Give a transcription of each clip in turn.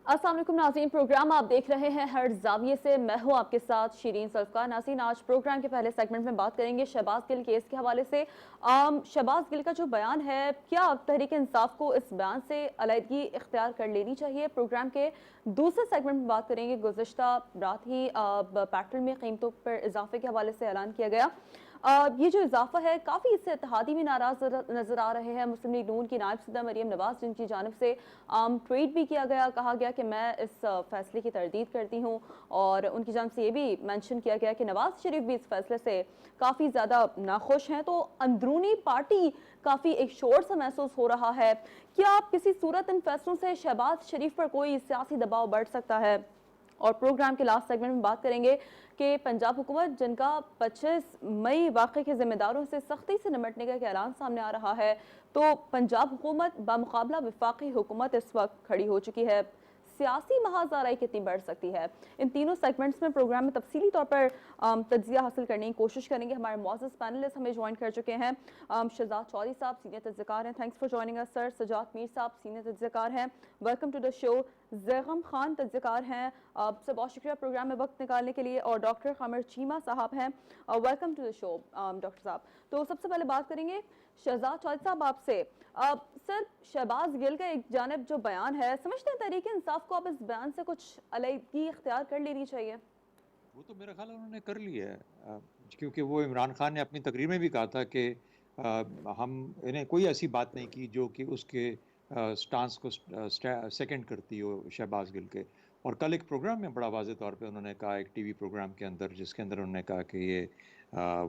अस्सलाम वालेकुम नाज़रीन, प्रोग्राम आप देख रहे हैं हर जाविये से। मैं हूं आपके साथ शीरीन सल्फ़ा। नाज़रीन, आज प्रोग्राम के पहले सेगमेंट में बात करेंगे शहबाज गिल केस के हवाले से। शहबाज गिल का जो बयान है, क्या तहरीक इंसाफ को इस बयान से अलहदगी इख्तियार कर लेनी चाहिए? प्रोग्राम के दूसरे सेगमेंट में बात करेंगे। गुज़श्ता रात ही पेट्रोल में कीमतों पर इजाफे के हवाले से ऐलान किया गया। ये जो इजाफा है, काफ़ी इससे इत्तेहादी भी नाराज नजर आ रहे हैं। मुस्लिम लीग नून की नायब सदर मरियम नवाज, जिनकी जानिब से ट्वीट भी किया गया, कहा गया कि मैं इस फैसले की तरदीद करती हूँ, और उनकी जानिब से ये भी मेंशन किया गया कि नवाज शरीफ भी इस फैसले से काफ़ी ज़्यादा नाखुश हैं। तो अंदरूनी पार्टी काफ़ी एक शोर सा महसूस हो रहा है। क्या आप किसी सूरत इन फैसलों से शहबाज शरीफ पर कोई सियासी दबाव बढ़ सकता है? और प्रोग्राम के लास्ट सेगमेंट में बात करेंगे कि पंजाब हुकूमत, जिनका 25 मई वाक़े के जिम्मेदारों से सख्ती से निपटने का एक ऐलान सामने आ रहा है, तो पंजाब हुकूमत बामुकाबला वफाकी हुकूमत इस वक्त खड़ी हो चुकी है। सियासी महाज़ाराई कितनी बढ़ सकती है? इन तीनों सेगमेंट्स में प्रोग्राम में तफसीली तौर पर तज्ज़िया हासिल करने की कोशिश करेंगे। हमारे मौजूद पैनलिस्ट हमें ज्वाइन कर चुके हैं। शहजाद चौधरी साहब सीनियर तज्ज़ियाकार हैं, thanks for joining us sir. Sajjad Mir साहब सीनियर तज्ज़ियाकार हैं, welcome to the show. Zaigham Khan तज्ज़ियाकार हैं, आपसे बहुत शुक्रिया प्रोग्राम में वक्त निकालने के लिए। और डॉक्टर कमर चीमा साहब हैं, welcome to the show doctor साहब। तो सबसे पहले बात करेंगे शहजाद चौधरी साहब आपसे। सर, शहबाज गिल का एक जानिब जो बयान है, समझते हैं तहरीक इंसाफ को अब इस बयान से कुछ अलहदगी इख्तियार कर लेनी चाहिए? वो तो मेरा ख्याल है उन्होंने कर लिया है, क्योंकि वो इमरान खान ने अपनी तकरीर में भी कहा था कि हम इन्हें कोई ऐसी बात नहीं की जो कि उसके स्टांस को सेकंड करती हो शहबाज गिल के। और कल एक प्रोग्राम में बड़ा वाज़ेह तौर पे उन्होंने कहा, एक टीवी प्रोग्राम के अंदर, जिसके अंदर उन्होंने कहा कि ये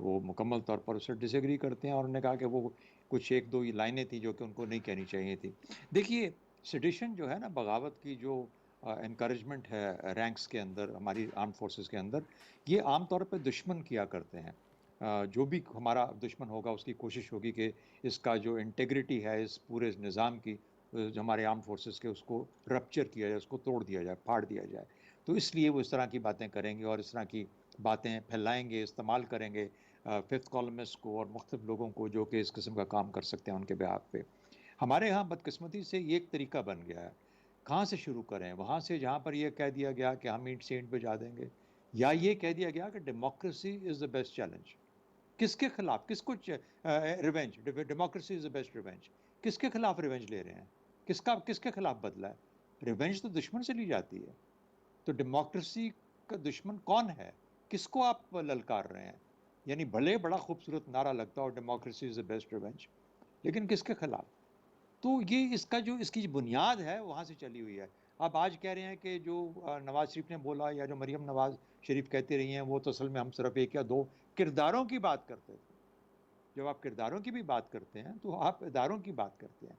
वो मुकम्मल तौर पर उससे डिसएग्री करते हैं, और उन्होंने कहा कि वो कुछ एक दो लाइनें थी जो कि उनको नहीं कहनी चाहिए थी। देखिए, सेडिशन जो है ना, बगावत की जो एनकरेजमेंट है रैंक्स के अंदर, हमारी आर्म फोर्सेस के अंदर, ये आम तौर पे दुश्मन किया करते हैं। जो भी हमारा दुश्मन होगा, उसकी कोशिश होगी कि इसका जो इंटेग्रिटी है इस पूरे निज़ाम की, जो हमारे आर्म फोर्सेस के, उसको रप्चर किया जाए, उसको तोड़ दिया जाए, फाड़ दिया जाए। तो इसलिए वो इस तरह की बातें करेंगे और इस तरह की बातें फैलाएंगे, इस्तेमाल करेंगे फिफ्थ कॉलमिस्ट को और मुख्तलिफ लोगों को जो कि इस किस्म का काम कर सकते हैं उनके बेहाफ पे। हमारे यहाँ बदकिस्मती से ये एक तरीका बन गया है। कहाँ से शुरू करें? वहाँ से जहाँ पर ये कह दिया गया कि हम ईंट से ईंट बजा देंगे, या ये कह दिया गया कि democracy is the best challenge. किसके खिलाफ? किसको revenge? Democracy is the best revenge. किसके खिलाफ रिवेंज ले रहे हैं? किसके खिलाफ बदला है? रिवेंज तो दुश्मन से ली जाती है। तो डेमोक्रेसी का दुश्मन कौन है? किसको आप ललकार रहे हैं? यानी भले बड़ा खूबसूरत नारा लगता हो, democracy is the best revenge, लेकिन किसके खिलाफ? तो ये इसका जो इसकी बुनियाद है वहाँ से चली हुई है। आप आज कह रहे हैं कि जो नवाज़ शरीफ ने बोला, या जो मरियम नवाज़ शरीफ कहती रही हैं, वो तो असल में हम सिर्फ़ 1 या 2 किरदारों की बात करते थे। जब आप किरदारों की भी बात करते हैं, तो आप इदारों की बात करते हैं।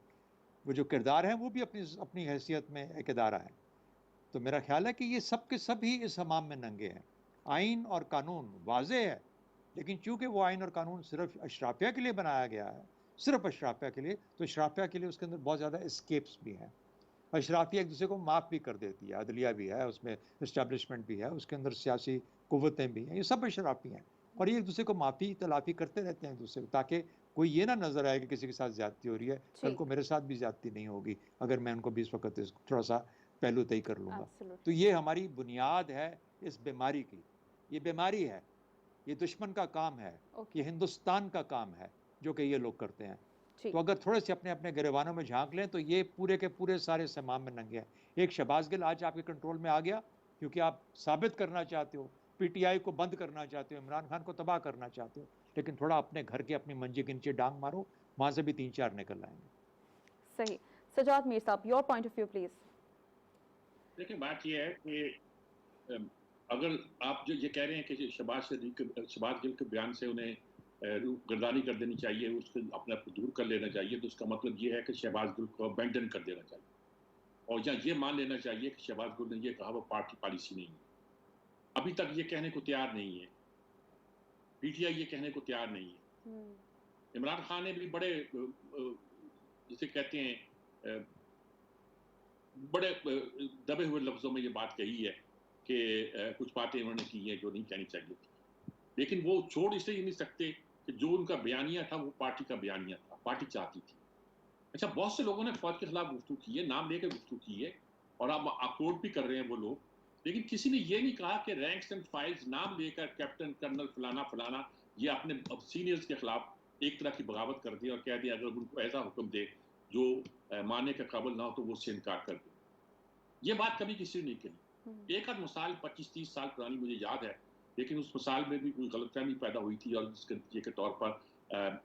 वो जो किरदार हैं, वो भी अपनी अपनी हैसियत में एक इदारा है। तो मेरा ख़्याल है कि ये सब के सब ही इस हमाम में नंगे हैं। आइन और कानून वाज़ेह है, लेकिन चूँकि वो आइन और कानून सिर्फ़ अशराफिया के लिए बनाया गया है, सिर्फ़ अशराफिया के लिए, तो अशराफिया के लिए उसके अंदर बहुत ज़्यादा एस्केप्स भी हैं। अशराफिया एक दूसरे को माफ़ भी कर देती है, अदलिया भी है, उसमें इस्टेब्लिशमेंट भी है, उसके अंदर सियासी कुव्वतें भी हैं, ये सब अशराफी हैं। और ये एक दूसरे को माफ़ी तलाफ़ी करते रहते हैं एक दूसरे को, ताकि कोई ये ना नज़र आए कि किसी के साथ ज़्यादती हो रही है, कल जी, को मेरे साथ भी ज़्यादती नहीं होगी, अगर मैं उनको भी इस वक़्त थोड़ा-सा पहलू तय कर लूँगा। तो एब्सोल्युटली। ये हमारी बुनियाद है इस बीमारी की। ये बीमारी है, ये दुश्मन का काम है, ये ओके। हिंदुस्तान का काम है, जो कि ये लोग करते हैं। जी। तो अगर थोड़े से अपने-अपने गिरेबानों में झाँक लें, तो ये पूरे के पूरे सारे इस्तेमाल में नंगे हैं। एक शहबाज गिल आज आपके कंट्रोल में आ गया, क्योंकि आप साबित करना चाहते हो, पीटीआई को बंद करना चाहते हो, इमरान खान को तबाह करना चाहते हो, लेकिन थोड़ा अपने घर के अपनी मंजे के नीचे डाँग मारो, वहाँ से भी 3-4 निकल आएँगे। सही। सजाद मीर साहब, your point of view please. देखिए, बात ये है कि अम, अगर आप जो ये कह रहे हैं कि शहबाज गिल के बयान से उन्हें गर्दानी कर देनी चाहिए, उसको अपने आप को दूर कर लेना चाहिए, तो उसका मतलब ये है कि शहबाज गिल को अबैंडन कर देना चाहिए, और या ये मान लेना चाहिए कि शहबाज गिल ने ये कहा वो पार्टी पॉलिसी नहीं है। अभी तक ये कहने को तैयार नहीं है, पीटीआई ये कहने को तैयार नहीं है। इमरान खान ने भी बड़े जिसे कहते हैं बड़े दबे हुए लफ्जों में ये बात कही है कि कुछ बातें उन्होंने की हैं जो नहीं कहनी चाहिए थी, लेकिन वो छोड़ इसलिए नहीं सकते कि जो उनका बयानिया था वो पार्टी का बयानिया था, पार्टी चाहती थी। अच्छा, बहुत से लोगों ने फौज के खिलाफ गुफ्तगू की है, नाम लेकर गुफ्तगू की है, और अब अपलोड भी कर रहे हैं वो लोग, लेकिन किसी ने ये नहीं कहा कि रैंक्स एंड फाइल्स नाम लेकर कैप्टन कर्नल फलाना फलाना ये अपने सीनियर्स के खिलाफ एक तरह की बगावत कर दी और कह दिया अगर उनको ऐसा हुक्म दे जो मानने के काबिल ना हो तो वो उससे इनकार कर दे। ये बात कभी किसी ने नहीं कही। एक आध मिसाल 25-30 साल पुरानी मुझे याद है, लेकिन उस मिसाल में भी कोई गलतफहमी पैदा हुई थी और इसके नतीजे के तौर पर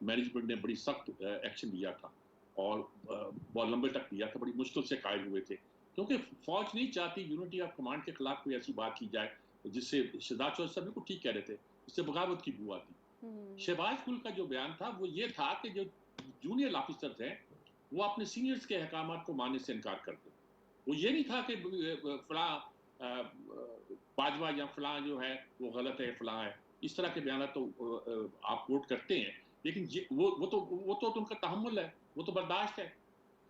मैनेजमेंट ने बड़ी सख्त एक्शन लिया था और बहुत लंबे तक लिया था, बड़ी मुश्किल से कायम हुए थे, क्योंकि फौज नहीं चाहती यूनिटी ऑफ कमांड के खिलाफ कोई ऐसी बात की जाए जिससे शहजाद चौधरी साहब बिल्कुल ठीक कह रहे थे, इससे बगावत की बू आती। शहबाज गुल का जो बयान था वो ये था कि जो जूनियर ऑफिसर थे वो अपने सीनियर्स के अहकाम को मानने से इनकार करते। वो ये नहीं था कि फला बाजवा या फला जो है वो गलत है फला है, इस तरह के बयान तो आप कोट करते हैं, लेकिन वो तो उनका तहम्मुल है, वो तो बर्दाश्त है,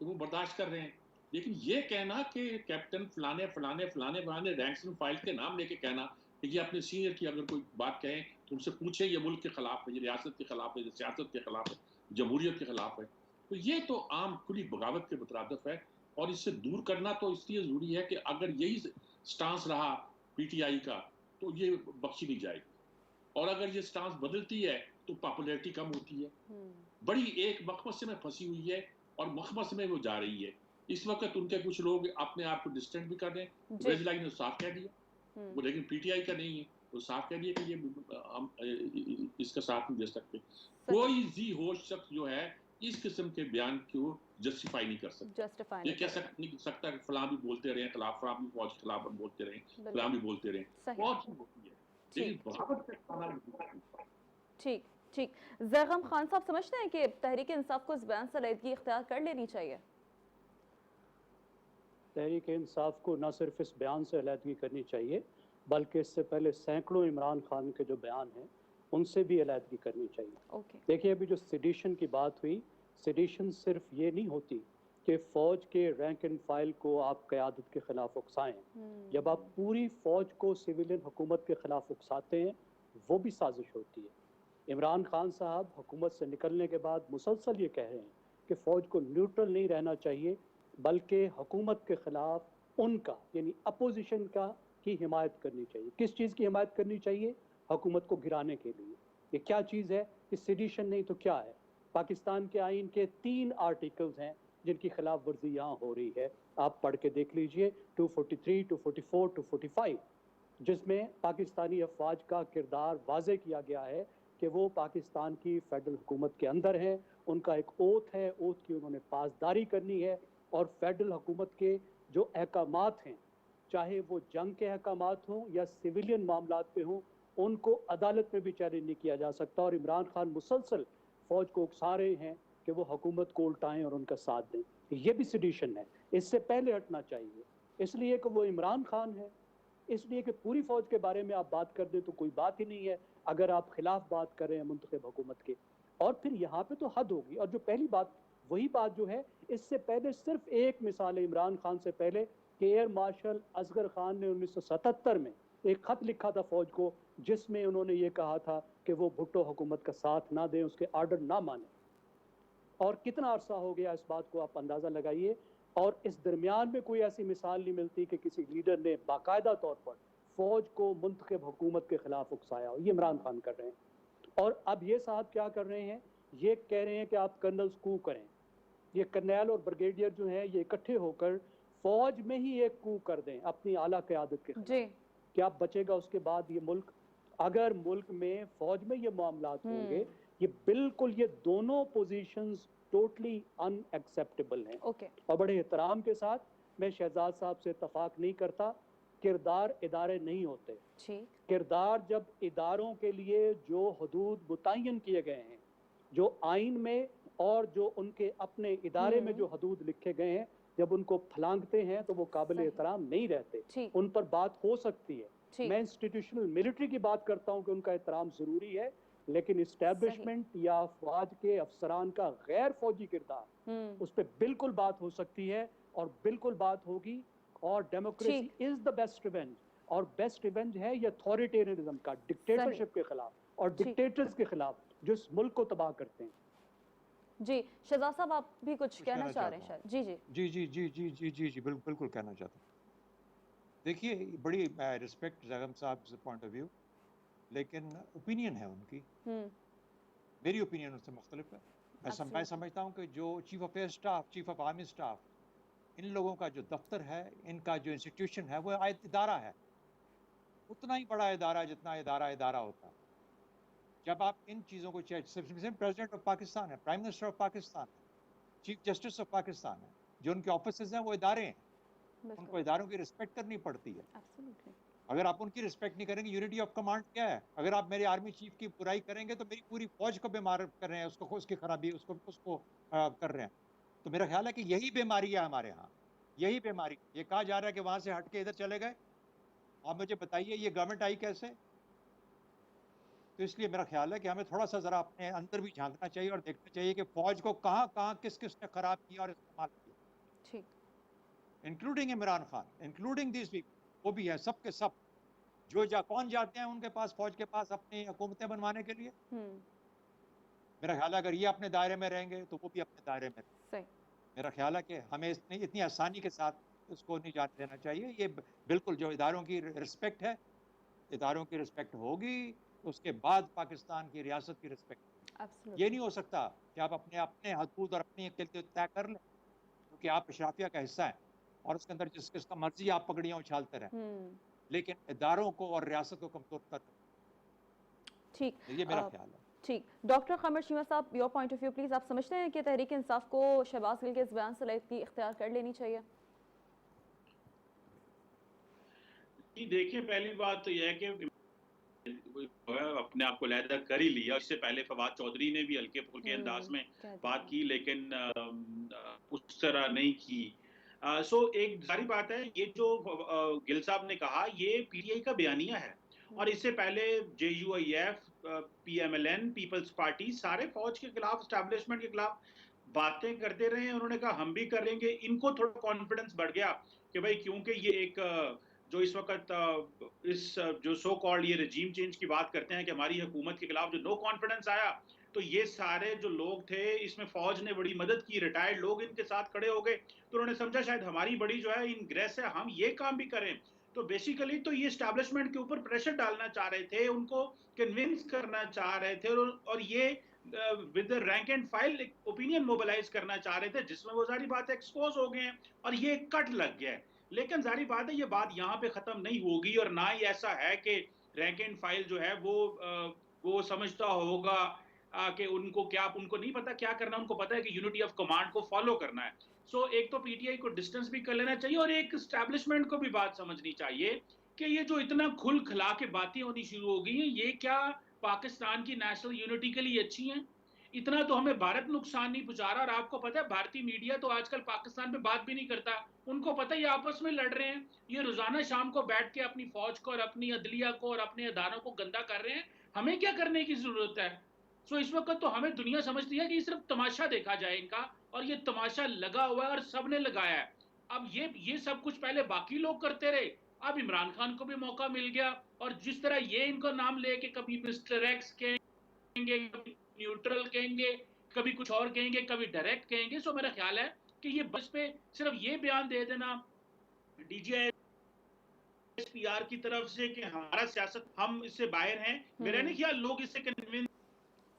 तो वो बर्दाश्त कर रहे हैं। लेकिन ये कहना कि कैप्टन फलाने फलाने फलाने फलाने रैंक्स एंड फाइल के नाम लेके कहना कि ये अपने सीनियर की अगर कोई बात कहें तो उनसे पूछे ये मुल्क के खिलाफ है, ये रियासत के खिलाफ है, ये सियासत के खिलाफ है, जमहूरियत के खिलाफ है, तो ये तो आम खुली बगावत के मुतरादिफ है। और इससे दूर करना तो इसलिए जरूरी है कि अगर यही स्टांस रहा पीटीआई का तो ये बख्शी नहीं जाएगी, और अगर ये स्टांस बदलती है तो पॉपुलैरिटी कम होती है। बड़ी एक मखमस में फंसी हुई है और मखमस में वो जा रही है। इस वक्त उनके कुछ लोग अपने आप को डिस्टेंट भी कर रहे हैं, वेजलाई ने साफ कह दिया वो, लेकिन पीटीआई का नहीं है, वो साफ कह दिया कि ये हम इसका साथ नहीं दे सकते। कोई जी होश शख्स जो है इस किस्म के बयान को जस्टिफाई नहीं कर सकता। ये कह नहीं सकता कि फलां भी बोलते रहे खिलाफ, फलां भी फौज के खिलाफ बोलते रहे, फलां भी बोलते रहे, फौज होती है, लेकिन बगावत का खाना नहीं। ठीक ठीक। ज़ैगम खान साहब समझते हैं कि तहरीक इंसाफ को इस बयान से अलहदगी इख्तियार कर लेनी चाहिए? तहरीक इंसाफ को न सिर्फ इस बयान से अलहदगी करनी चाहिए बल्कि इससे पहले सैकड़ों इमरान खान के जो बयान हैं उनसे भी अलहदगी करनी चाहिए। देखिए अभी जो सेडिशन की बात हुई, सेडिशन सिर्फ ये नहीं होती कि फ़ौज के रैंक एंड फाइल को आप क़यादत के ख़िलाफ़ उकसाएँ। जब आप पूरी फ़ौज को सिविलियन हुकूमत के ख़िलाफ़ उकसाते हैं वो भी साजिश होती है। इमरान खान साहब हुकूमत से निकलने के बाद मुसलसल ये कह रहे हैं कि फ़ौज को न्यूट्रल नहीं रहना चाहिए बल्कि हुकूमत के ख़िलाफ़ उनका यानी अपोजिशन का की हिमायत करनी चाहिए। किस चीज़ की हिमायत करनी चाहिए? हुकूमत को गिराने के लिए। ये क्या चीज़ है कि सेडिशन नहीं तो क्या है? पाकिस्तान के आइन के 3 आर्टिकल्स हैं जिनकी खिलाफ वर्जी यहाँ हो रही है, आप पढ़ के देख लीजिए 243, 244, 245, जिसमें पाकिस्तानी अफवाज का किरदार वाजे किया गया है कि वो पाकिस्तान की फेडरल हुकूमत के अंदर हैं, उनका एक ओथ है, ओथ की उन्होंने पासदारी करनी है और फेडरल हुकूमत के जो अहकामात हैं, चाहे वो जंग के अहकामात हों या सिविलियन मामलात पे हों, उनको अदालत में भी चैलेंज नहीं किया जा सकता। और इमरान खान मुसलसल फ़ौज को उकसा रहे हैं कि वो हुकूमत को उल्टाएं और उनका साथ दें। ये भी सेडिशन है, इससे पहले हटना चाहिए, इसलिए कि वो इमरान खान है, इसलिए कि पूरी फ़ौज के बारे में आप बात कर दें तो कोई बात ही नहीं है अगर आप खिलाफ बात कर रहे हैं मुंतखब हुकूमत के। और फिर यहाँ पे तो हद होगी। और जो पहली बात, वही बात जो है, इससे पहले सिर्फ एक मिसाल है इमरान खान से पहले कि एयर मार्शल असगर खान ने 1977 में एक ख़त लिखा था फ़ौज को जिसमें उन्होंने ये कहा था कि वो भुट्टो हुकूमत का साथ ना दें, उसके आर्डर ना माने। और कितना अरसा हो गया इस बात को आप अंदाज़ा लगाइए। और इस दरमियान में कोई ऐसी मिसाल नहीं मिलती कि किसी लीडर ने बाकायदा तौर पर फ़ौज को मुंतखब हुकूमत के ख़िलाफ़ उकसाया हो। ये इमरान खान कर रहे हैं। और अब ये साहब क्या कर रहे हैं, ये कह रहे हैं कि आप कर्नल्स कू करें। ये कर्नल और ब्रिगेडियर जो हैं ये इकट्ठे होकर फ़ौज में ही एक कू कर दें अपनी आला क़यादत के खिलाफ। क्या बचेगा उसके बाद ये मुल्क? अगर मुल्क में फ़ौज में ये मामलात होंगे, ये बिल्कुल, ये दोनों पोजीशंस टोटली अनएक्सेप्टेबल हैं। और बड़े एहतराम के साथ मैं शहजाद साहब से इत्तफाक नहीं करता, किरदार इदारे नहीं होते। किरदार जब इदारों के लिए जो हदूद मुतय्यन किए गए हैं, जो आइन में और जो उनके अपने इदारे में जो हदूद लिखे गए हैं, जब उनको फलांगते हैं तो वो काबिल एहतराम नहीं रहते। उन पर बात हो सकती है। मैं इंस्टीट्यूशनल मिलिट्री की बात करता हूँ कि उनका एहतराम ज़रूरी है, लेकिन इस्टेब्लिशमेंट या फौज के अफसरान का गैर फौजी किरदार, उस पर बिल्कुल बात हो सकती है और बिल्कुल बात होगी। और democracy is the best revenge, और बेस्ट रिवेंज है ये अथॉरिटेरियनिज्म का, डिक्टेटरशिप के खिलाफ और डिक्टेटर्स के खिलाफ जो इस मुल्क को तबाह करते हैं। जी शहजाद साहब, आप भी कुछ कहना चाह रहे हैं शायद? जी जी जी जी जी जी जी जी जी बिल्कुल कहना चाहता हूँ। देखिए, बड़ी रिस्पेक्ट जगम साहब से पॉइंट ऑफ व्यू, लेकिन ओपिनियन है उनकी, मेरी ओपिनियन उससे मुख्तलिफ है। मैं समझता हूँ कि जो chief of air staff, chief of army staff, इन लोगों का जो दफ्तर है, इनका जो इंस्टीट्यूशन है, वो इदारा है, उतना ही बड़ा इदारा जितना इदारा होता है। जब आप इन चीज़ों को प्रेसिडेंट ऑफ पाकिस्तान है, प्राइम मिनिस्टर ऑफ पाकिस्तान है, चीफ जस्टिस ऑफ पाकिस्तान है, जो उनके ऑफिस हैं वो इदारे हैं, उनको इदारों की रिस्पेक्ट करनी पड़ती है। अगर आप उनकी रिस्पेक्ट नहीं करेंगे, यूनिटी ऑफ कमांड क्या है? अगर आप मेरे आर्मी चीफ की बुराई करेंगे तो मेरी पूरी फौज को बीमार कर रहे हैं, उसकी खराबी उसको कर रहे हैं। तो मेरा ख्याल है कि यही बीमारी है हमारे यहाँ, यही बीमारी। ये कहा जा रहा है कि वहां से हट के इधर चले गए, आप मुझे बताइए ये गवर्नमेंट आई कैसे? तो इसलिए मेरा ख्याल है कि हमें थोड़ा सा जरा अपने अंदर भी झांकना चाहिए और देखना चाहिए कि फौज को कहाँ किस ने खराब किया और इस्तेमाल किया, including Imran Khan, including this week, वो भी है, सब के सब कौन जाते हैं उनके पास, फौज के पास, अपनी हुकूमतें बनवाने के लिए। मेरा ख्याल है अगर ये अपने दायरे में रहेंगे तो वो भी अपने दायरे में रहेंगे। मेरा ख्याल है कि हमें इतनी आसानी के साथ उसको नहीं जाने देना चाहिए। ये बिल्कुल जो इदारों की रिस्पेक्ट है, इदारों की रिस्पेक्ट होगी, उसके बाद पाकिस्तान की रियासत की रिस्पेक्ट। ये नहीं हो सकता कि आप अपने हदूद और अपनी तय कर लें, क्योंकि आप अशराफिया का हिस्सा हैं और उसके अंदर जिसका मर्जी आप पगड़ियाँ उछालते रहें, लेकिन इदारों को और रियासत को कमजोर कर। ठीक, ये मेरा ख्याल है। ठीक, डॉक्टर कमर शीमा साहब, your point of view please. आप समझते हैं कि तहरीक इंसाफ को शहबाज गिल के इस बयान से लाइफी इख्तियार कर लेनी चाहिए? देखिए, पहली बात तो यह है कि अपने आप को लहदा कर ही लिया। इससे पहले फवाद चौधरी ने भी हल्के फुल्के अंदाज में बात की, लेकिन उस तरह नहीं की। सो एक सारी बात है, ये जो गिल साहब ने कहा ये पीटीआई का बयानिया है, और इससे पहले JUIF, PMLN, पीपल्स पार्टी, सारे फौज के खिलाफ, एस्टैब्लिशमेंट के खिलाफ बातें करते रहे हैं। उन्होंने कहा हम भी करेंगे। इनको थोड़ा कॉन्फिडेंस बढ़ गया कि भाई, क्योंकि ये एक जो इस वक्त इस जो सो कॉल्ड ये रजीम चेंज की बात करते हैं कि हमारी हुकूमत के खिलाफ जो नो कॉन्फिडेंस आया, तो ये सारे जो लोग थे, इसमें फौज ने बड़ी मदद की, रिटायर्ड लोग इनके साथ खड़े हो गए, तो उन्होंने समझा शायद हमारी बड़ी जो है इंग्रेस है, हम ये काम भी करें। तो बेसिकली तो ये एस्टैब्लिशमेंट के ऊपर प्रेशर डालना चाह रहे थे, उनको कन्विंस करना चाह रहे थे, और ये with rank and file opinion mobilise करना चाह रहे थे, जिसमें वो सारी बातें एक्सपोज हो गए हैं और ये कट लग गया है। लेकिन जारी बात है, ये बात यहाँ पे खत्म नहीं होगी, और ना ही ऐसा है कि रैंक एंड फाइल जो है वो समझता होगा कि उनको नहीं पता क्या करना, उनको पता है कि यूनिटी ऑफ कमांड को फॉलो करना है। सो एक तो पीटीआई को डिस्टेंस भी कर लेना चाहिए, और एक एस्टैब्लिशमेंट को भी बात समझनी चाहिए कि ये जो इतना खुल खिला के बातें होनी शुरू हो गई हैं, ये क्या पाकिस्तान की नेशनल यूनिटी के लिए अच्छी हैं? इतना तो हमें भारत नुकसान नहीं पहुंचा रहा, और आपको पता है भारतीय मीडिया तो आजकल पाकिस्तान पे बात भी नहीं करता। उनको पता है ये आपस में लड़ रहे हैं, ये रोजाना शाम को बैठ के अपनी फौज को और अपनी अदलिया को और अपने अदारों को गंदा कर रहे हैं। हमें क्या करने की जरूरत है? सो इस वक्त तो हमें दुनिया समझती है कि सिर्फ तमाशा देखा जाए इनका, और ये तमाशा लगा हुआ है और सबने लगाया है। अब ये सब कुछ पहले बाकी लोग करते रहे, अब इमरान खान को भी मौका मिल गया, और जिस तरह ये इनको नाम लेके कभी मिस्टर एक्स कहेंगे, कभी न्यूट्रल कहेंगे, कभी कुछ और कहेंगे, कभी डायरेक्ट कहेंगे। सो मेरा ख्याल है कि ये बस पे सिर्फ ये बयान दे देना DGISPR की तरफ से कि हमारा सियासत, हम इससे बाहर हैं, मेरा नहीं ख्याल लोग इससे कन्विंस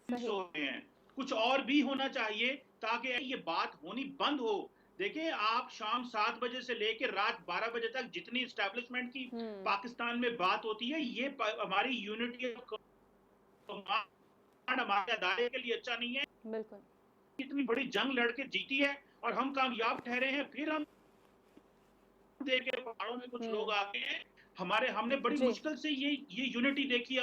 हो रहे हैं। कुछ और भी होना चाहिए ताकि ये बात होनी बंद हो। देखिए, आप शाम 7 बजे से लेकर रात 12 बजे तक जितनी एस्टैब्लिशमेंट की पाकिस्तान में बात होती है, ये हमारी यूनिटी हमारे अदारे के लिए अच्छा नहीं है। बिल्कुल, इतनी बड़ी जंग लड़के जीती है और हम कामयाब ठहरे हैं, फिर हम देखे पहाड़ों में कुछ लोग आ गए हैं। हमने बड़ी मुश्किल से ये यूनिटी देखी है,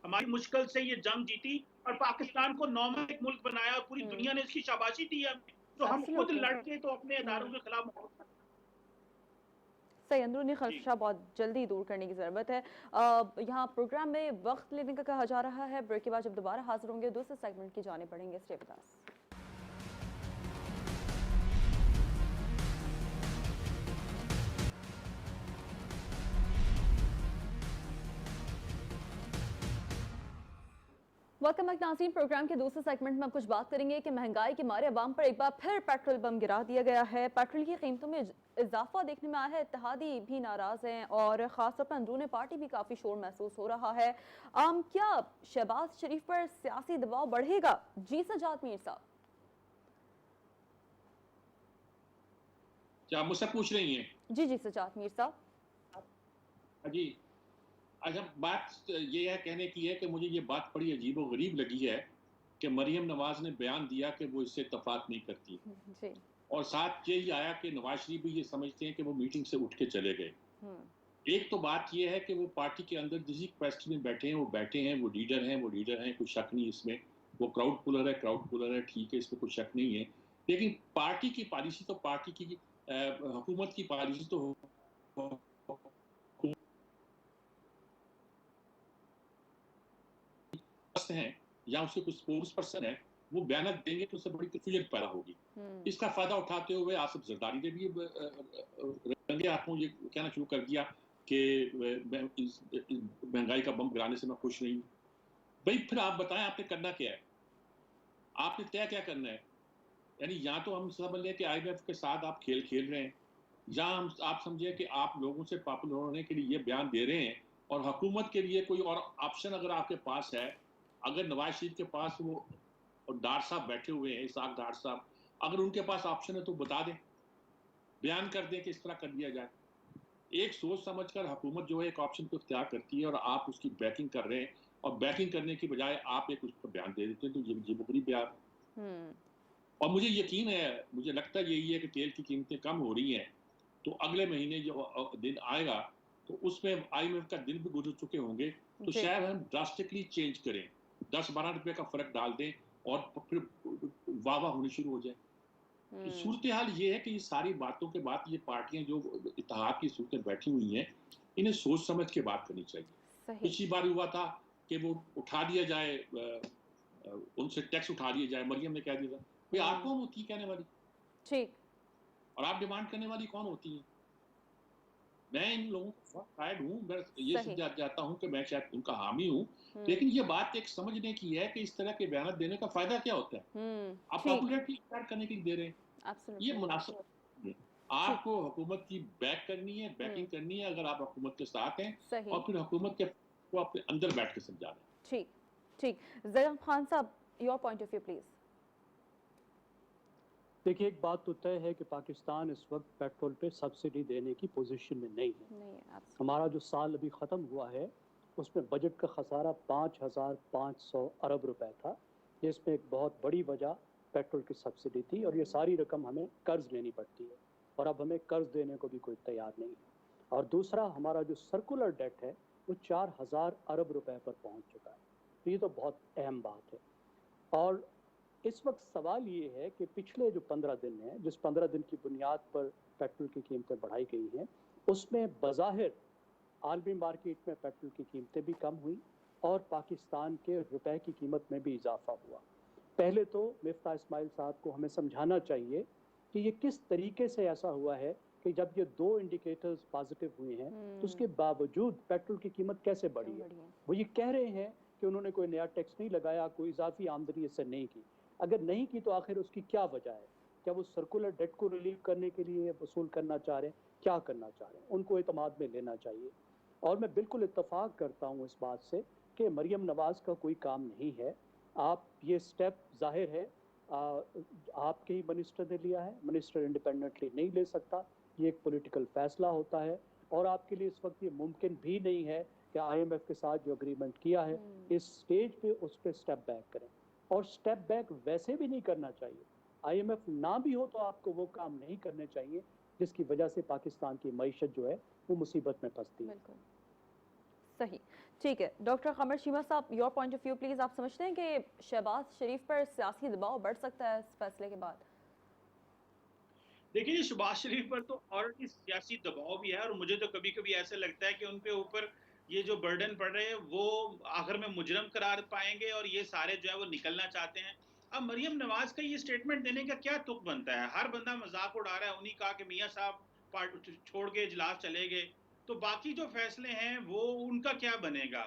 हमारी मुश्किल से ये जंग जीती और पाकिस्तान को नॉर्मल एक मुल्क बनाया, और पूरी दुनिया ने इसकी शाबाशी दी है। तो हम खुद लड़के तो अपने अदारों के खिलाफ सही, अंदरूनी खदशा बहुत जल्दी दूर करने की ज़रूरत है। यहाँ प्रोग्राम में वक्त लेने का कहा जा रहा है। ब्रेक के बाद जब दोबारा हाजिर होंगे दूसरे सेगमेंट की जाने पड़ेंगे। Stay with us. Welcome back नाज़रीन। प्रोग्राम के दूसरे सेगमेंट में हम कुछ बात करेंगे कि महंगाई के मारे अवाम पर एक बार फिर पेट्रोल बम गिरा दिया गया है। पेट्रोल की कीमतों में इजाफा देखने में आया है। इत्तेहादी भी नाराज हैं और खासतौर पर अंदरूनी पार्टी भी काफी शोर महसूस हो रहा है। क्या शहबाज शरीफ पर सियासी दबाव बढ़ेगा? जी सजाद मीर साहब। क्या आप मुझसे पूछ रही हैं? जी जी सजाद मीर साहब। जी, अच्छा, बात ये है, कहने की है कि मुझे ये बात बड़ी अजीब और गरीब लगी है कि मरियम नवाज ने बयान दिया कि वो इससे इत्तफाक नहीं करती, जी। और साथ यही आया कि नवाज शरीफ भी ये समझते हैं कि वो मीटिंग से उठ के चले गए। एक तो बात ये है कि वो पार्टी के अंदर जिस कैपेसिटी में बैठे हैं वो बैठे हैं, वो लीडर हैं, कोई शक नहीं इसमें। वो क्राउड पुलर है, ठीक है, इसमें कोई शक नहीं है। लेकिन पार्टी की पॉलिसी तो पार्टी की हुकूमत की पॉलिसी तो हैं या उसके कुछ स्पोर्ट्स पर्सन है, वो बयान देंगे तो उससे बड़ी कंफ्यूजन पैदा होगी। इसका फायदा उठाते हुए आसिफ जरदारी ने भी रंगे हाथों ये कहना शुरू कर दिया कि महंगाई का बम गिराने से मैं खुश नहीं हूँ। भाई फिर आप बताएं आपने करना क्या है, आपने तय क्या करना है? यानी या तो हम समझ लें कि IMF के साथ आप खेल खेल रहे हैं, या हम आप समझे कि आप लोगों से पॉपुलर होने के लिए ये बयान दे रहे हैं, और हुकूमत के लिए कोई और ऑप्शन अगर आपके पास है, अगर नवाज शरीफ के पास वो डार साहब बैठे हुए हैं, इसाक डार साहब, अगर उनके पास ऑप्शन है तो बता दें, बयान कर दें कि इस तरह कर दिया जाए। एक सोच समझकर हुकूमत जो है एक ऑप्शन को इख्तियार करती है और आप उसकी बैकिंग कर रहे हैं, और बैकिंग करने की बजाय आप एक उस पर बयान दे देते हैं, तो ये बुरी बयान। और मुझे यकीन है, मुझे लगता यही है कि तेल की कीमतें कम हो रही हैं, तो अगले महीने जो दिन आएगा तो उसमें IMF का दिन भी गुजर चुके होंगे, तो शायद हम ड्रास्टिकली चेंज करें, 10-12 रुपए का फर्क डाल दें और फिर वाह वाह होनी शुरू हो जाए। तो सूरत हाल ये है कि ये सारी बातों के बाद ये पार्टियां जो इत्तेहाद की सूरत में बैठी हुई हैं, इन्हें सोच समझ के बात करनी चाहिए। पिछली बार हुआ था कि वो उठा दिया जाए, उनसे टैक्स उठा दिया जाए, मरियम ने कह दिया था। भाई आप कौन होती है कहने वाली? ठीक। और आप डिमांड करने वाली कौन होती है? मैं इन लोगों को शायद हूँ, मैं ये समझा जाता हूँ कि मैं शायद उनका हामी हूँ, लेकिन ये बात एक समझने की है कि इस तरह के बयान देने का फायदा क्या होता है? आप पॉपुलैरिटी स्टार्ट करने के लिए दे रहे हैं, ये मुनासिब नहीं। आपको हुकूमत की बैक करनी है, बैकिंग करनी है अगर आप हुकूमत के साथ हैं, और फिर हुकूमत के को अपने अंदर बैठ के समझा दें। ठीक ठीक। ज़ैद खान साहब, your point of view please. देखिए, एक बात तो तय है कि पाकिस्तान इस वक्त पेट्रोल पे सब्सिडी देने की पोजीशन में नहीं है। हमारा जो साल अभी ख़त्म हुआ है उसमें बजट का खसारा 5,500 अरब रुपए था, जिसमें एक बहुत बड़ी वजह पेट्रोल की सब्सिडी थी, और ये सारी रकम हमें कर्ज लेनी पड़ती है, और अब हमें कर्ज देने को भी कोई तैयार नहीं है। और दूसरा, हमारा जो सर्कुलर डेट है वो 4,000 अरब रुपए पर पहुँच चुका है, तो ये तो बहुत अहम बात है। और इस वक्त सवाल ये है कि पिछले जो 15 दिन हैं, जिस 15 दिन की बुनियाद पर पेट्रोल की कीमतें बढ़ाई गई हैं, उसमें बज़ाहिर आलमी मार्केट में पेट्रोल की कीमतें भी कम हुई और पाकिस्तान के रुपए की कीमत में भी इजाफा हुआ। पहले तो मिफ्ता इस्माइल साहब को हमें समझाना चाहिए कि ये किस तरीके से ऐसा हुआ है कि जब ये 2 इंडिकेटर्स पॉजिटिव हुए हैं तो उसके बावजूद पेट्रोल की कीमत कैसे बढ़ी है। वो ये कह रहे हैं कि उन्होंने कोई नया टैक्स नहीं लगाया, कोई इजाफी आमदनी इससे नहीं की। अगर नहीं की तो आखिर उसकी क्या वजह है? क्या वो सर्कुलर डेट को रिलीव करने के लिए वसूल करना चाह रहे हैं? क्या करना चाह रहे हैं? उनको एतमाद में लेना चाहिए। और मैं बिल्कुल इत्तफाक करता हूँ इस बात से कि मरियम नवाज़ का कोई काम नहीं है। आप ये स्टेप ज़ाहिर है आपके ही मिनिस्टर ने लिया है, मिनिस्टर इंडिपेंडेंटली नहीं ले सकता, ये एक पॉलिटिकल फैसला होता है, और आपके लिए इस वक्त ये मुमकिन भी नहीं है कि IMF के साथ जो एग्रीमेंट किया है इस स्टेज पे उस पर स्टेप बैक करें। और स्टेप बैक वैसे भी नहीं करना चाहिए, IMF ना भी हो तो आपको वो काम नहीं करने चाहिए जिसकी वजह से पाकिस्तान की मईशत जो है वो मुसीबत में फंसती है। सही, ठीक है। डॉक्टर कमर शीमा साहब, your point of view please. आप समझते हैं कि शहबाज शरीफ पर सियासी दबाव बढ़ सकता है इस फैसले के बाद? देखिए, शहबाज शरीफ पर तो ऑलरेडी सियासी दबाव भी है, और मुझे तो कभी कभी ऐसे लगता है कि उनके ऊपर ये जो बर्डन पड़ रहे हैं वो आखिर में मुजरम करार पाएंगे, और ये सारे जो है वो निकलना चाहते हैं। अब मरियम नवाज का ये स्टेटमेंट देने का क्या तुक बनता है? हर बंदा मजाक उड़ा रहा है, उन्हीं कहा कि मियाँ साहब छोड़ के इजलास चले गए, तो बाकी जो फैसले हैं वो उनका क्या बनेगा?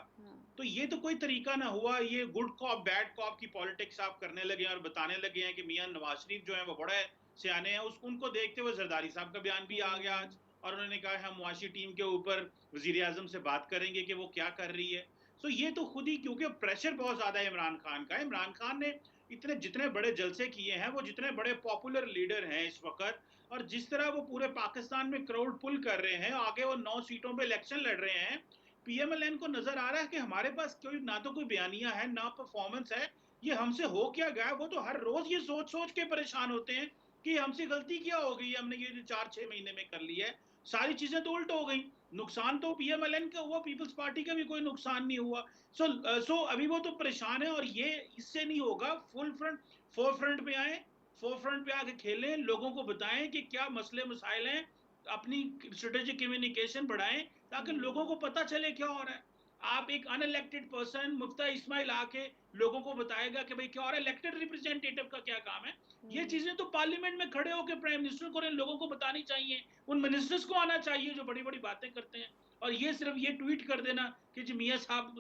तो ये तो कोई तरीका ना हुआ। ये गुड कॉप बैड कॉप की पॉलिटिक्स आप करने लगे और बताने लगे हैं कि मियां नवाज शरीफ जो है वो बड़े सियाने हैं। उनको देखते हुए जरदारी साहब का बयान भी आ गया आज, और उन्होंने कहा हम मुआशी टीम के ऊपर वजीर आजम से बात करेंगे कि वो क्या कर रही है। तो ये तो खुद ही, क्योंकि प्रेशर बहुत ज्यादा है इमरान खान का। इमरान खान ने इतने जितने बड़े जलसे किए हैं, वो जितने बड़े पॉपुलर लीडर हैं इस वक्त, और जिस तरह वो पूरे पाकिस्तान में क्राउड पुल कर रहे हैं, आगे वो 9 सीटों पे इलेक्शन लड़ रहे हैं, पीएमएलएन को नजर आ रहा है कि हमारे पास कोई ना तो कोई बयानिया है ना परफॉर्मेंस है, ये हमसे हो क्या गया। वो तो हर रोज ये सोच सोच के परेशान होते हैं कि हमसे गलती क्या हो गई, हमने ये 4-6 महीने में कर लिया है। सारी चीजें तो उल्ट हो गई। नुकसान तो पीएमएलएन का हुआ, पीपल्स पार्टी का भी कोई नुकसान नहीं हुआ। सो अभी वो तो परेशान है, और ये इससे नहीं होगा। फुल फ्रंट फोर फ्रंट पे आए, फोर फ्रंट पे आके खेलें, लोगों को बताएं कि क्या मसले मसाइल हैं, अपनी स्ट्रेटेजिक कम्युनिकेशन बढ़ाएं ताकि लोगों को पता चले क्या हो रहा है। आप एक अनइलेक्टेड पर्सन मुफ्ता इस्माइल आके लोगों को बताएगा कि भाई क्या हो रहा है, इलेक्टेड रिप्रेजेंटेटिव का क्या काम है। ये चीजें तो पार्लियामेंट में खड़े होकर प्राइम मिनिस्टर को लोगों को बतानी चाहिए, उन मिनिस्टर्स को आना चाहिए जो बड़ी बड़ी बातें करते हैं। और ये सिर्फ ये ट्वीट कर देना कि जी मियाँ साहब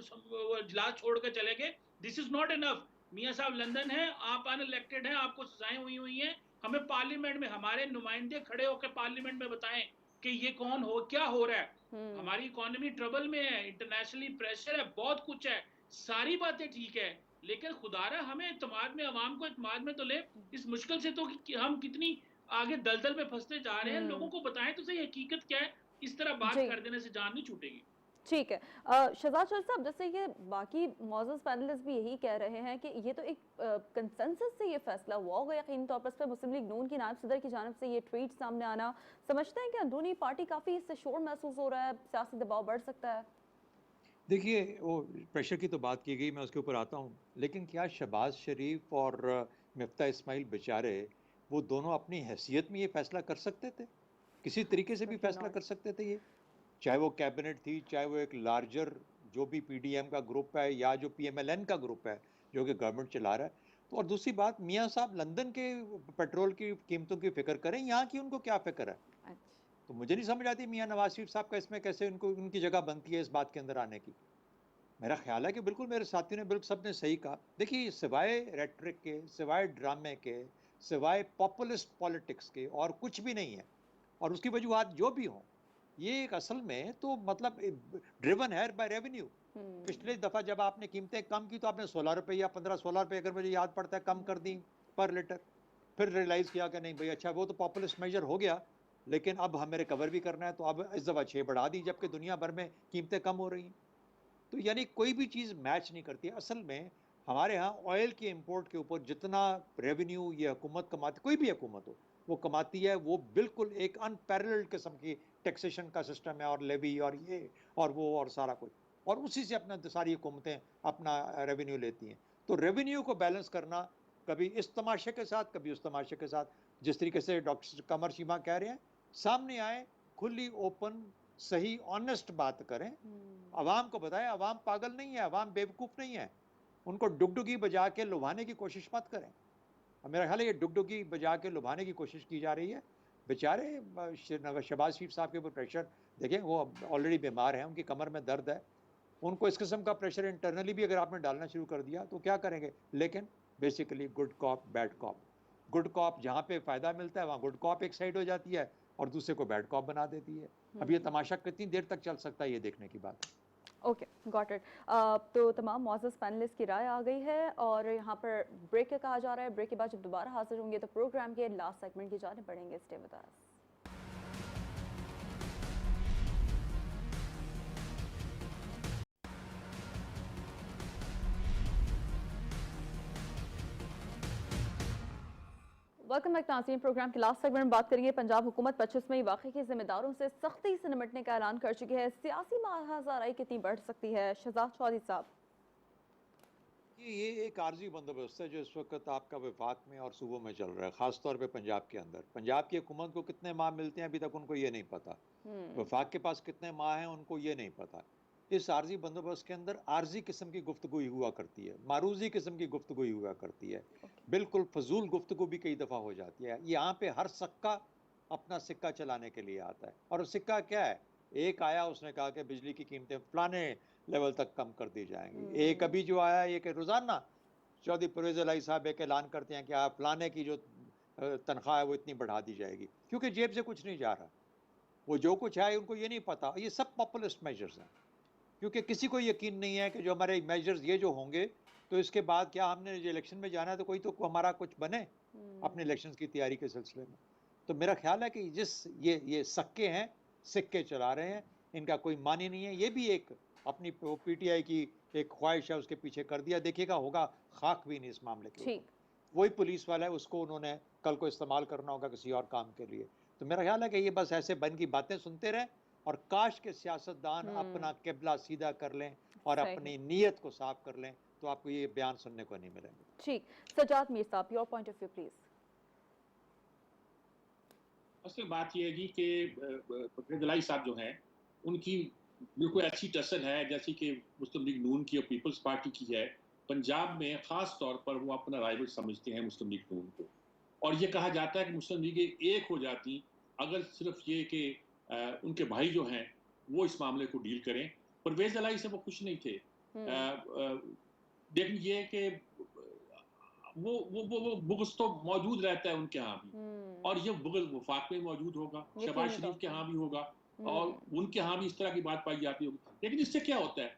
इजलास छोड़ कर चले गए, दिस इज नॉट इनफ। मियाँ साहब लंदन है, आप अनइलेक्टेड हैं, आपको सजाएं हुई हैं। हमें पार्लियामेंट में हमारे नुमाइंदे खड़े होकर पार्लियामेंट में बताएं कि ये कौन हो, क्या हो रहा है। हमारी इकोनॉमी ट्रबल में है, इंटरनेशनली प्रेशर है, बहुत कुछ है, सारी बातें ठीक है, लेकिन खुदारा हमें इत्मीनान में, अवाम को इत्मीनान में तो ले। इस मुश्किल से तो हम कितनी आगे दलदल में फंसते जा रहे हैं। लोगों को बताएं तो सही हकीकत क्या है। इस तरह बात कर देने से जान नहीं छूटेगी। ठीक है। शहजाद शरीफ साहब, जैसे ये बाकी मौजूद पैनलिस्ट भी यही कह रहे हैं कि ये तो एक कंसेंसस से ये फैसला हुआ होगा यकीनी तौर पर। इस पर मुस्लिम लीग नून की नायब सदर की जानिब से ये ट्वीट सामने आना, समझते हैं कि अंदरूनी पार्टी काफ़ी इससे शोर महसूस हो रहा है, सियासी दबाव बढ़ सकता है? देखिए, वो प्रेशर की तो बात की गई, मैं उसके ऊपर आता हूँ, लेकिन क्या शहबाज शरीफ और मिफ्ता इस्माइल बेचारे वो दोनों अपनी हैसियत में ये फैसला कर सकते थे? किसी तरीके से भी फैसला कर सकते थे ये? चाहे वो कैबिनेट थी, चाहे वो एक लार्जर जो भी पीडीएम का ग्रुप है या जो पीएमएलएन का ग्रुप है जो कि गवर्नमेंट चला रहा है। तो और दूसरी बात, मियाँ साहब लंदन के पेट्रोल की कीमतों की फिक्र करें, यहाँ की उनको क्या फिक्र है? तो मुझे नहीं समझ आती मियाँ नवाज शरीफ साहब का इसमें कैसे उनको उनकी जगह बनती है इस बात के अंदर आने की। मेरा ख्याल है कि बिल्कुल मेरे साथियों ने बिल्कुल सबने सही कहा। देखिए, सिवाय रेटरिक के, सिवाय ड्रामे के, सिवाय पॉपुलिस्ट पॉलिटिक्स के और कुछ भी नहीं है। और उसकी वजूहत जो भी हों, ये एक असल में तो मतलब ड्रिवन है बाय रेवेन्यू। पिछले दफ़ा जब आपने कीमतें कम की तो आपने 16 रुपये या 15-16 रुपये, अगर मुझे याद पड़ता है, कम कर दी पर लीटर। फिर रियलाइज़ किया कि नहीं भाई, अच्छा वो तो पॉपुलिस्ट मेजर हो गया, लेकिन अब हमें रिकवर भी करना है, तो अब इस दफ़ा 6 बढ़ा दी, जबकि दुनिया भर में कीमतें कम हो रही हैं। तो यानी कोई भी चीज़ मैच नहीं करती। असल में हमारे यहाँ ऑयल के इंपोर्ट के ऊपर जितना रेवेन्यू ये हुकूमत कमाती, कोई भी हुकूमत हो वो कमाती है, वो बिल्कुल एक अनपैरेलल्ड किस्म की टैक्सेशन का सिस्टम है, और लेवी और ये और वो और सारा कुछ, और उसी से अपना सारी हुकूमतें अपना रेवेन्यू लेती हैं। तो रेवेन्यू को बैलेंस करना कभी इस तमाशे के साथ, कभी उस तमाशे के साथ, जिस तरीके से डॉक्टर कमर शीमा कह रहे हैं, सामने आए, खुली ओपन सही ऑनेस्ट बात करें, अवाम को बताएं। अवाम पागल नहीं है, अवाम बेवकूफ़ नहीं है, उनको डुगडुगी बजा के लुभाने की कोशिश मत करें। और मेरा ख्याल है ये डुगडुगी बजा के लुभाने की कोशिश की जा रही है। बेचारे शहबाज शरीफ साहब के ऊपर प्रेशर देखें, वो ऑलरेडी बीमार हैं, उनकी कमर में दर्द है, उनको इस किस्म का प्रेशर इंटरनली भी अगर आपने डालना शुरू कर दिया तो क्या करेंगे। लेकिन basically good cop bad cop, good cop जहाँ पे फ़ायदा मिलता है वहाँ गुड कॉप एक साइड हो जाती है और दूसरे को बैड कॉप बना देती है। अब ये तमाशा कितनी देर तक चल सकता है, ये देखने की बात है। Okay, got it. तो तमाम मौजूद पैनलिस्ट की राय आ गई है और यहाँ पर ब्रेक का कहा जा रहा है। ब्रेक के बाद जब दोबारा हाजिर होंगे तो प्रोग्राम के लास्ट सेगमेंट की जानिब बढ़ेंगे। Stay with us. Welcome back नाज़रीन। प्रोग्राम के लास्ट सेगमेंट में बात करेंगे। पंजाब हुकूमत 25 मई वाक़े के जिम्मेदारों से सख्ती से निपटने का ऐलान कर चुकी है। सियासी महाज़ाराई कितनी बढ़ सकती है, शहजाद चौधरी साहब? ये एक आर्जी बंदोबस्त है जो इस वक्त आपका वफाक में और सूबों में चल रहा है, ख़ास तौर पे पंजाब के अंदर। पंजाब की हुकूमत को कितने माह मिलते हैं अभी तक उनको ये नहीं पता, वफाक के पास कितने माह हैं उनको ये नहीं पता। इस आर्जी बंदोबस्त के अंदर आर्जी किस्म की गुफ्तगू हुआ करती है, मारूजी किस्म की गुफ्तगू हुआ करती है, बिल्कुल फजूल गुफ्तगू भी कई दफ़ा हो जाती है। यहाँ पे हर सिक्का अपना सिक्का चलाने के लिए आता है, और सिक्का क्या है, एक आया, उसने कहा कि बिजली की कीमतें फलाने लेवल तक कम कर दी जाएंगी। एक अभी जो आया ये कि रोजाना चौधरी परवेज इलाही साहब एक ऐलान करते हैं कि आप फलाने की जो तनख्वाह है वो इतनी बढ़ा दी जाएगी, क्योंकि जेब से कुछ नहीं जा रहा। वो जो कुछ है उनको ये नहीं पता, ये सब पॉपुलिस्ट मेजर्स हैं, क्योंकि किसी को यकीन नहीं है कि जो हमारे मेजर्स ये जो होंगे तो इसके बाद क्या हमने जो इलेक्शन में जाना है तो कोई तो हमारा कुछ बने अपने इलेक्शंस की तैयारी के सिलसिले में। तो मेरा ख्याल है कि जिस ये सक्के हैं, सिक्के चला रहे हैं, इनका कोई मानी नहीं है। ये भी एक अपनी पीटीआई की एक ख्वाहिश है, उसके पीछे कर दिया। देखिएगा होगा खाक भी नहीं इस मामले के ऊपर। वही पुलिस वाला है, उसको उन्होंने कल को इस्तेमाल करना होगा किसी और काम के लिए। तो मेरा ख्याल है कि ये बस ऐसे बन की बातें सुनते रहे, और काश के सियासतदान अपना किबला सीधा कर लें और अपनी नीयत को साफ कर लें, तो आपको ये बयान सुनने को नहीं मिलेंगे। ठीक, सजाद मीर साहब, your point of view please. असल बात यह है जी कि परवेज इलाही साहब जो हैं उनकी बिल्कुल ऐसी टसल है जैसी कि मुस्लिम लीग नून की और पीपल्स पार्टी की है। पंजाब में खास तौर पर वो अपना राइवल समझते हैं मुस्लिम लीग नून को, और ये कहा जाता है कि मुस्लिम लीग एक हो जाती अगर सिर्फ ये कि उनके भाई जो हैं वो इस मामले को डील करें। परवेज इलाही से वो खुश नहीं थे, लेकिन ये कि वो बुग़्ज़ तो मौजूद रहता है उनके यहाँ भी, और ये बुग़्ज़ वफाक में मौजूद होगा, शहबाज शरीफ के यहाँ भी होगा, और उनके यहाँ भी इस तरह की बात पाई जाती होगी। लेकिन इससे क्या होता है,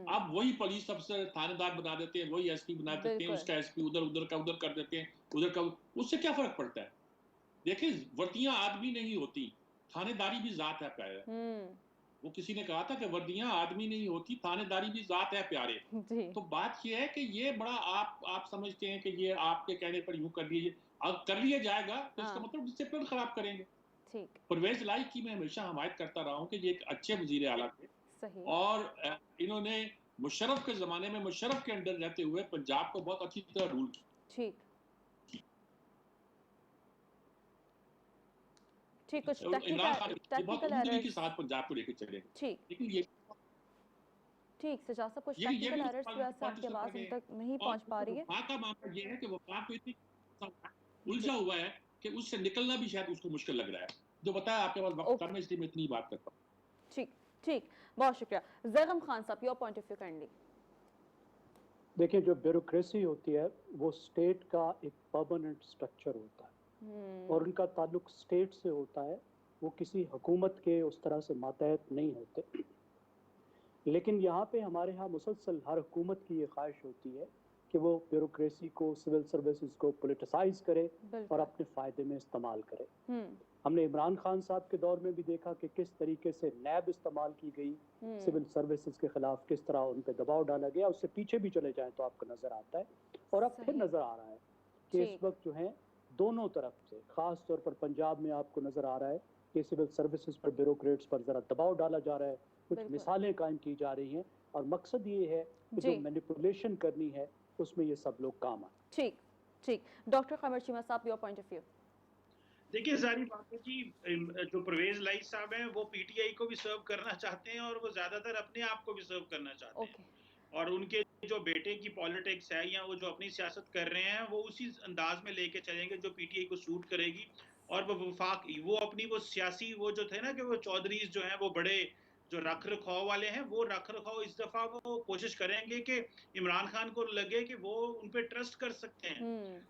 आप वही पुलिस अफसर थानेदार बना देते हैं, वही एसपी बना देते हैं, उसका एसपी उधर कर देते हैं, उधर का, उससे क्या फर्क पड़ता है? देखिए, वर्दियां आदमी नहीं होती, थानेदारी भी जात है प्यारे। वो किसी ने कहा था कि वर्दियां आदमी नहीं होती, थानेदारी भी जात है प्यारे। तो बात ये है कि ये बड़ा आप समझते हैं कि ये आपके कहने पर यूं कर लीजिए, अब कर लिया जाएगा तो इसका मतलब डिसिप्लिन खराब करेंगे। परवेज इलाही की मैं हमेशा हमायत करता रहा हूं कि ये एक अच्छे वजीर आला थे, और इन्होंने मुशर्रफ के जमाने में मुशर्रफ के अंडर रहते हुए पंजाब को बहुत अच्छी तरह रूल किया। ठीक, कुछ इमरान खान टेक्निकल एरर्स के साथ पंजाब को लेकर चले। लेकिन ये ठीक, सजाद साहब, कुछ टेक्निकल एरर्स की वजह से आपकी आवाज हम तक नहीं पहुंच पा रही है। वफाक का मामला ये है कि वफाक को इतनी उलझा हुआ है कि उससे निकलना भी शायद उसको मुश्किल लग रहा है। जो बताया आपके पास वक्त कम है, इसलिए मैं इतनी बात करता हूं। ठीक, बहुत शुक्रिया। ज़ैगम खान साहब, your point of view kindly. देखिए, जो ब्यूरोक्रेसी होती है वो स्टेट का एक परमानेंट स्ट्रक्चर होता है, और उनका ताल्लुक स्टेट से होता है, वो किसी हुकूमत के उस तरह से मातहत नहीं होते। लेकिन यहाँ पे हमारे यहाँ मुसलसल हर हुकूमत की ये ख्वाहिश होती है कि वो ब्यूरोक्रेसी को, सिविल सर्विसेज को पोलिटिसाइज करे और अपने फ़ायदे में इस्तेमाल करे। हमने इमरान खान साहब के दौर में भी देखा कि किस तरीके से नैब इस्तेमाल की गई, सिविल सर्विसेज के खिलाफ किस तरह उन पर दबाव डाला गया। उससे पीछे भी चले जाएं तो आपको नज़र आता है, और अब फिर नज़र आ रहा है कि इस वक्त जो है दोनों तरफ से, ख़ास तौर पर पंजाब में आपको नज़र आ रहा है कि सिविल सर्विसेज पर, ब्यूरोक्रेट्स पर ज़रा दबाव डाला जा रहा है, कुछ मिसालें कायम की जा रही हैं, और मकसद ये है कि जो मैनिपुलेशन करनी है उसमें ये सब लोग काम आए। ठीक, डॉक्टर कमर चीमा साहब, योर पॉइंट ऑफ व्यू। देखिए, सारी बात है कि जो परवेज इलाही साहब हैं वो पीटीआई को भी सर्व करना चाहते हैं, और वो ज्यादातर अपने आप को भी सर्व करना चाहते हैं, और उनके जो बेटे की पॉलिटिक्स है या वो जो अपनी सियासत कर रहे हैं वो उसी अंदाज में लेके चलेंगे जो पीटीआई को सूट करेगी। और वो वफाक, वो अपनी वो सियासी वो जो थे ना कि वो चौधरीज जो हैं वो बड़े जो रख रखाव वाले हैं, वो रख रखाव इस दफा वो कोशिश करेंगे कि इमरान खान को लगे कि वो उन पे ट्रस्ट कर सकते हैं।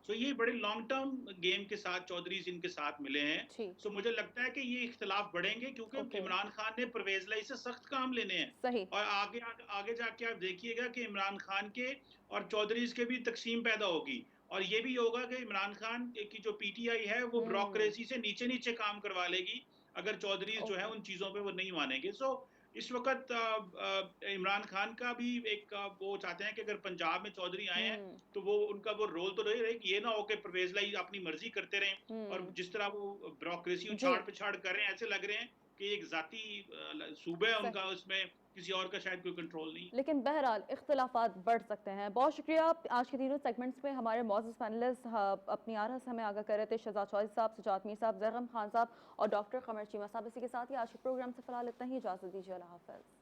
सो ये बड़े लॉन्ग टर्म गेम के साथ चौधरीज इनके साथ मिले हैं। सो मुझे लगता है कि ये इख्तिलाफ बढ़ेंगे, क्योंकि इमरान खान ने परवेज इलाही से सख्त काम लेने हैं, और आगे जाके आप देखिएगा कि इमरान खान के और चौधरीज के भी तकसीम पैदा होगी, और ये भी होगा कि इमरान खान की जो पीटीआई है वो ब्यूरोक्रेसी से नीचे काम करवा लेगी अगर चौधरीज जो है उन चीजों पे वो नहीं मानेंगे। सो इस वक्त इमरान खान का भी एक वो चाहते हैं कि अगर पंजाब में चौधरी आए हैं तो वो उनका वो रोल तो रहे कि ये ना हो कि परवेज इलाही अपनी मर्जी करते रहें, और जिस तरह वो ब्यूरोक्रेसी उछाड़ पिछाड़ कर रहे हैं, ऐसे लग रहे हैं कि एक जाती सूबा है उनका, उसमें किसी और का शायद कोई कंट्रोल नहीं। लेकिन बहरहाल इख्तिलाफात बढ़ सकते हैं। बहुत शुक्रिया। आज के तीनों सेगमेंट्स में हमारे मौजूद पैनलिस्ट अपनी आरा से हमें आगाह कर रहे थे, शहजाद चौधरी साहब, सजाद मीर साहब, ज़ैगम खान साहब और डॉक्टर कमर चीमा साहब। इसी के साथ ही आज के प्रोग्राम से फिलहाल इतना ही, इजाज़त दीजिए, अल्लाह हाफ़िज़।